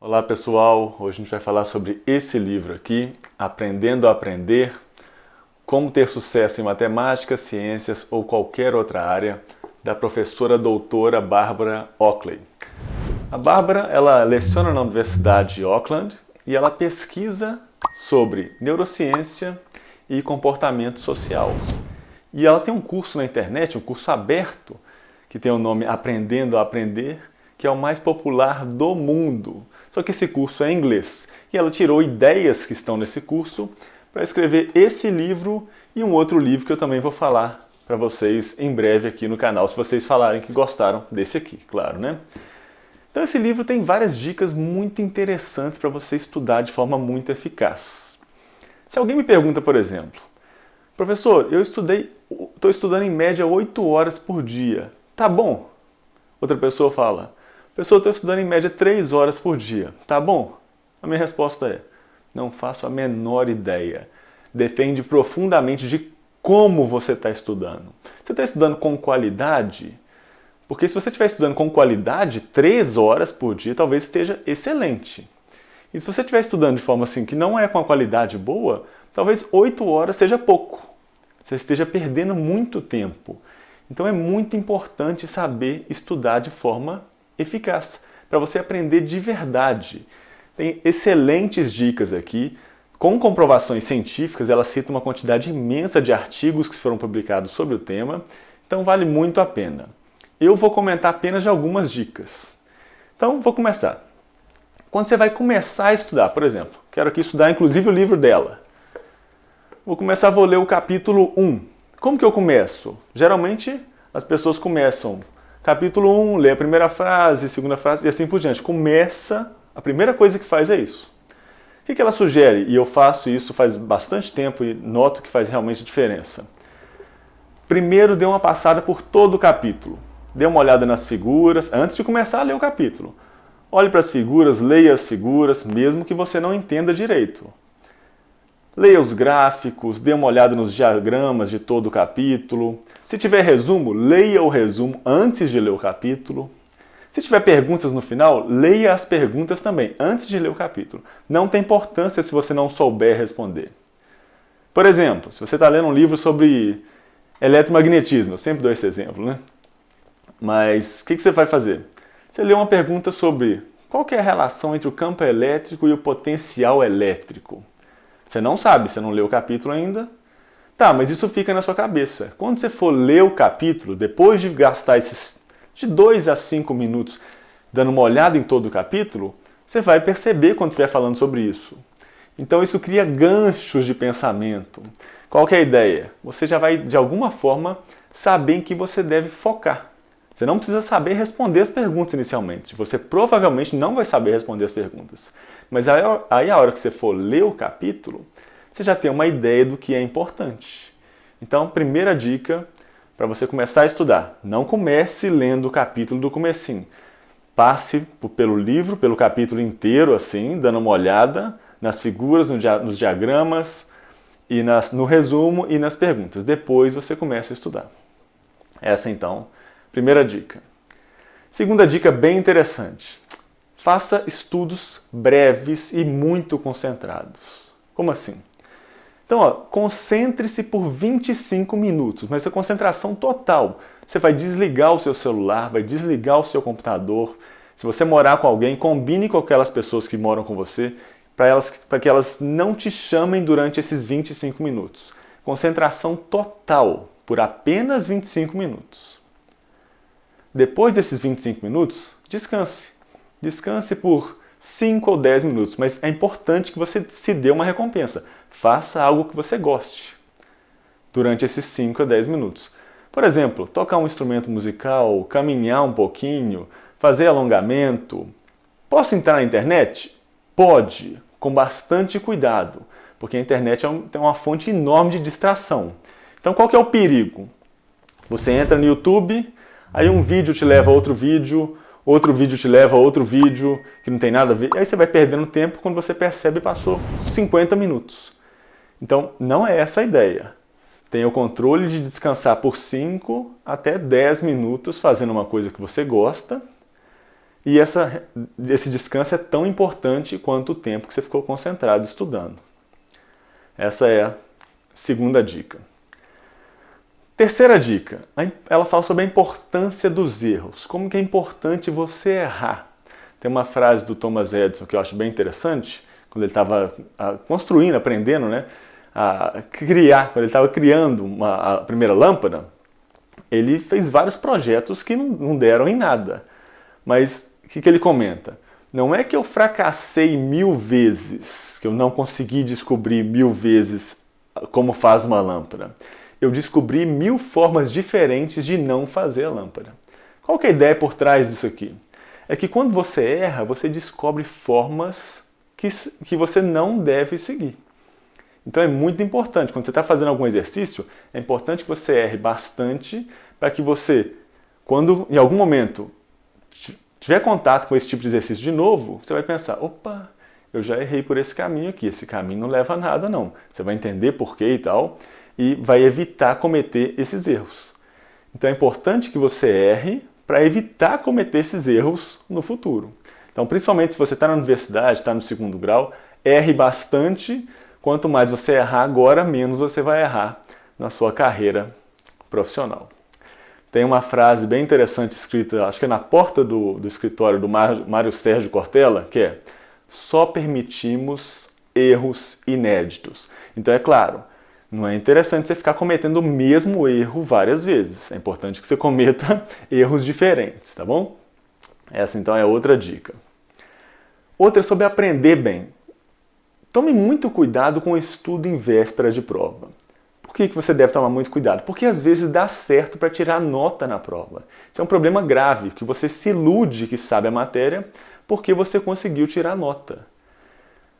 Olá pessoal, hoje a gente vai falar sobre esse livro aqui, Aprendendo a Aprender, Como Ter Sucesso em Matemática, Ciências ou Qualquer Outra Área, da professora doutora Barbara Oakley. A Barbara, ela leciona na Universidade de Auckland e ela pesquisa sobre neurociência e comportamento social. E ela tem um curso na internet, um curso aberto, que tem o nome Aprendendo a Aprender, que é o mais popular do mundo. Só que esse curso é em inglês. E ela tirou ideias que estão nesse curso para escrever esse livro e um outro livro que eu também vou falar para vocês em breve aqui no canal, se vocês falarem que gostaram desse aqui, claro, né? Então esse livro tem várias dicas muito interessantes para você estudar de forma muito eficaz. Se alguém me pergunta, por exemplo, professor, estou estudando em média 8 horas por dia, tá bom? Outra pessoa fala, professor, eu estou estudando em média 3 horas por dia, tá bom? A minha resposta é, não faço a menor ideia. Depende profundamente de como você está estudando. Você está estudando com qualidade? Porque se você estiver estudando com qualidade, 3 horas por dia talvez esteja excelente. E se você estiver estudando de forma assim que não é com a qualidade boa, talvez 8 horas seja pouco. Você esteja perdendo muito tempo. Então é muito importante saber estudar de forma eficaz, para você aprender de verdade. Tem excelentes dicas aqui, com comprovações científicas, ela cita uma quantidade imensa de artigos que foram publicados sobre o tema, então vale muito a pena. Eu vou comentar apenas de algumas dicas. Então, vou começar. Quando você vai começar a estudar, por exemplo, quero aqui estudar inclusive o livro dela. Vou ler o capítulo 1. Como que eu começo? Geralmente, as pessoas começam capítulo 1, lê a primeira frase, segunda frase e assim por diante. A primeira coisa que faz é isso. O que ela sugere? E eu faço isso faz bastante tempo e noto que faz realmente diferença. Primeiro, dê uma passada por todo o capítulo. Dê uma olhada nas figuras antes de começar a ler o capítulo. Olhe para as figuras, leia as figuras, mesmo que você não entenda direito. Leia os gráficos, dê uma olhada nos diagramas de todo o capítulo. Se tiver resumo, leia o resumo antes de ler o capítulo. Se tiver perguntas no final, leia as perguntas também antes de ler o capítulo. Não tem importância se você não souber responder. Por exemplo, se você está lendo um livro sobre eletromagnetismo, eu sempre dou esse exemplo, né? Mas o que você vai fazer? Você lê uma pergunta sobre qual que é a relação entre o campo elétrico e o potencial elétrico. Você não sabe, você não leu o capítulo ainda. Tá, mas isso fica na sua cabeça. Quando você for ler o capítulo, depois de gastar esses de 2 a 5 minutos dando uma olhada em todo o capítulo, você vai perceber quando estiver falando sobre isso. Então isso cria ganchos de pensamento. Qual que é a ideia? Você já vai, de alguma forma, saber em que você deve focar. Você não precisa saber responder as perguntas inicialmente. Você provavelmente não vai saber responder as perguntas. Mas aí a hora que você for ler o capítulo, você já tem uma ideia do que é importante. Então, primeira dica para você começar a estudar. Não comece lendo o capítulo do comecinho. Passe pelo livro, pelo capítulo inteiro, assim, dando uma olhada nas figuras, nos diagramas, e no resumo e nas perguntas. Depois você começa a estudar. Essa, então, primeira dica. Segunda dica bem interessante. Faça estudos breves e muito concentrados. Como assim? Então, concentre-se por 25 minutos, mas é concentração total. Você vai desligar o seu celular, vai desligar o seu computador. Se você morar com alguém, combine com aquelas pessoas que moram com você, para que elas não te chamem durante esses 25 minutos. Concentração total, por apenas 25 minutos. Depois desses 25 minutos, descanse. Descanse por 5 ou 10 minutos, mas é importante que você se dê uma recompensa. Faça algo que você goste durante esses 5 a 10 minutos. Por exemplo, tocar um instrumento musical, caminhar um pouquinho, fazer alongamento. Posso entrar na internet? Pode, com bastante cuidado, porque a internet tem uma fonte enorme de distração. Então qual que é o perigo? Você entra no YouTube, aí um vídeo te leva a outro vídeo te leva a outro vídeo que não tem nada a ver, e aí você vai perdendo tempo, quando você percebe passou 50 minutos. Então não é essa a ideia. Tenha o controle de descansar por 5 até 10 minutos fazendo uma coisa que você gosta E esse descanso é tão importante quanto o tempo que você ficou concentrado estudando. Essa é a segunda dica. Terceira dica, ela fala sobre a importância dos erros. Como que é importante você errar. Tem uma frase do Thomas Edison que eu acho bem interessante, quando ele estava construindo, aprendendo, né, quando ele estava criando a primeira lâmpada, ele fez vários projetos que não deram em nada. Mas o que ele comenta? Não é que eu fracassei 1000 vezes, que eu não consegui descobrir 1000 vezes como faz uma lâmpada. Eu descobri 1000 formas diferentes de não fazer a lâmpada. Qual que é a ideia por trás disso aqui? É que quando você erra, você descobre formas que você não deve seguir. Então é muito importante, quando você está fazendo algum exercício, é importante que você erre bastante para que você, quando em algum momento tiver contato com esse tipo de exercício de novo, você vai pensar, opa, eu já errei por esse caminho aqui, esse caminho não leva a nada não. Você vai entender por quê e tal, e vai evitar cometer esses erros. Então é importante que você erre para evitar cometer esses erros no futuro. Então, principalmente se você está na universidade, está no segundo grau, erre bastante. Quanto mais você errar agora, menos você vai errar na sua carreira profissional. Tem uma frase bem interessante escrita, acho que é na porta do escritório do Mário Sérgio Cortella, que é: só permitimos erros inéditos. Então é claro, não é interessante você ficar cometendo o mesmo erro várias vezes. É importante que você cometa erros diferentes, tá bom? Essa então é outra dica. Outra é sobre aprender bem. Tome muito cuidado com o estudo em véspera de prova. Por que você deve tomar muito cuidado? Porque às vezes dá certo para tirar nota na prova. Isso é um problema grave, que você se ilude que sabe a matéria porque você conseguiu tirar nota.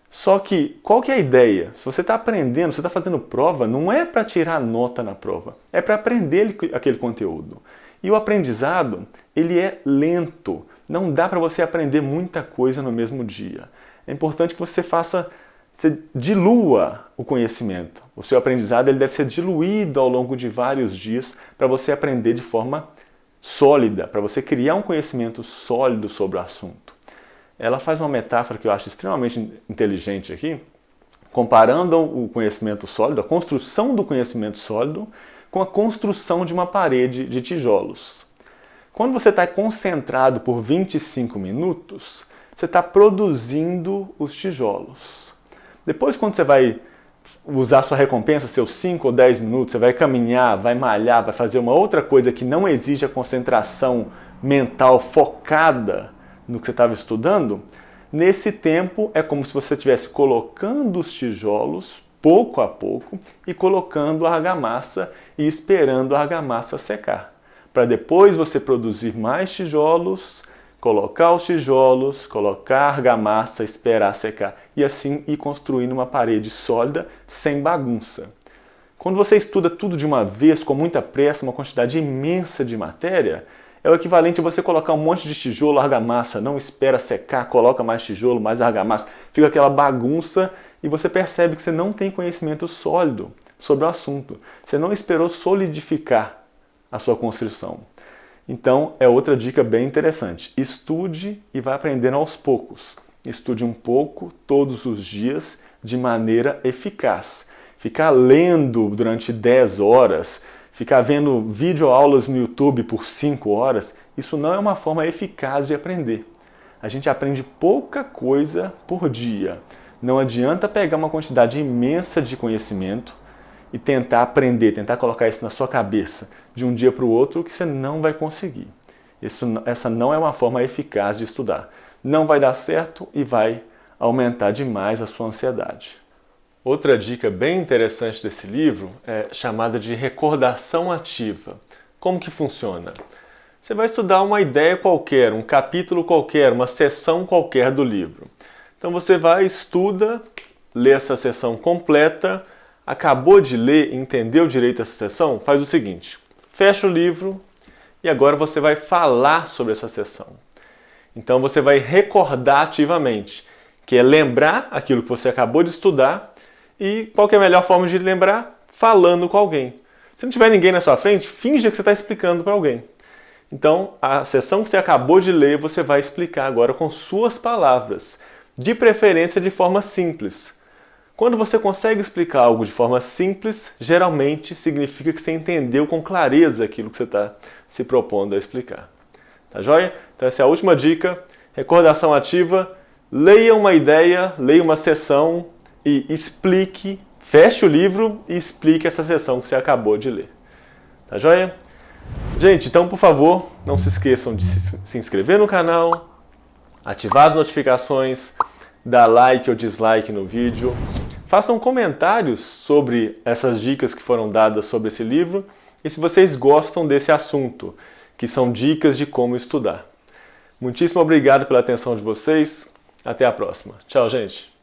Só que, qual que é a ideia? Se você está aprendendo, você está fazendo prova, não é para tirar nota na prova, é para aprender aquele conteúdo. E o aprendizado, ele é lento. Não dá para você aprender muita coisa no mesmo dia. É importante que você dilua o conhecimento. O seu aprendizado ele deve ser diluído ao longo de vários dias para você aprender de forma sólida, para você criar um conhecimento sólido sobre o assunto. Ela faz uma metáfora que eu acho extremamente inteligente aqui, comparando o conhecimento sólido, a construção do conhecimento sólido, com a construção de uma parede de tijolos. Quando você está concentrado por 25 minutos, você está produzindo os tijolos. Depois, quando você vai usar sua recompensa, seus 5 ou 10 minutos, você vai caminhar, vai malhar, vai fazer uma outra coisa que não exige a concentração mental focada no que você estava estudando, nesse tempo é como se você estivesse colocando os tijolos pouco a pouco e colocando a argamassa e esperando a argamassa secar. Para depois você produzir mais tijolos, colocar os tijolos, colocar a argamassa, esperar secar e assim ir construindo uma parede sólida sem bagunça. Quando você estuda tudo de uma vez, com muita pressa, uma quantidade imensa de matéria, é o equivalente a você colocar um monte de tijolo, argamassa, não espera secar, coloca mais tijolo, mais argamassa, fica aquela bagunça e você percebe que você não tem conhecimento sólido sobre o assunto. Você não esperou solidificar a sua construção. Então, é outra dica bem interessante. Estude e vai aprendendo aos poucos. Estude um pouco todos os dias de maneira eficaz. Ficar lendo durante 10 horas, ficar vendo videoaulas no YouTube por 5 horas, isso não é uma forma eficaz de aprender. A gente aprende pouca coisa por dia. Não adianta pegar uma quantidade imensa de conhecimento e tentar aprender, tentar colocar isso na sua cabeça de um dia para o outro que você não vai conseguir. Essa não é uma forma eficaz de estudar. Não vai dar certo e vai aumentar demais a sua ansiedade. Outra dica bem interessante desse livro é chamada de recordação ativa. Como que funciona? Você vai estudar uma ideia qualquer, um capítulo qualquer, uma seção qualquer do livro. Então você vai, estuda, lê essa seção completa, acabou de ler, entendeu direito essa seção, faz o seguinte, fecha o livro e agora você vai falar sobre essa seção. Então você vai recordar ativamente, que é lembrar aquilo que você acabou de estudar. E qual que é a melhor forma de lembrar? Falando com alguém. Se não tiver ninguém na sua frente, finja que você está explicando para alguém. Então, a sessão que você acabou de ler, você vai explicar agora com suas palavras, de preferência de forma simples. Quando você consegue explicar algo de forma simples, geralmente significa que você entendeu com clareza aquilo que você está se propondo a explicar. Tá joia? Então essa é a última dica. Recordação ativa. Leia uma ideia, leia uma sessão e explique, feche o livro e explique essa sessão que você acabou de ler. Tá joia? Gente, então por favor, não se esqueçam de se inscrever no canal, ativar as notificações, dar like ou dislike no vídeo. Façam comentários sobre essas dicas que foram dadas sobre esse livro e se vocês gostam desse assunto, que são dicas de como estudar. Muitíssimo obrigado pela atenção de vocês. Até a próxima. Tchau, gente.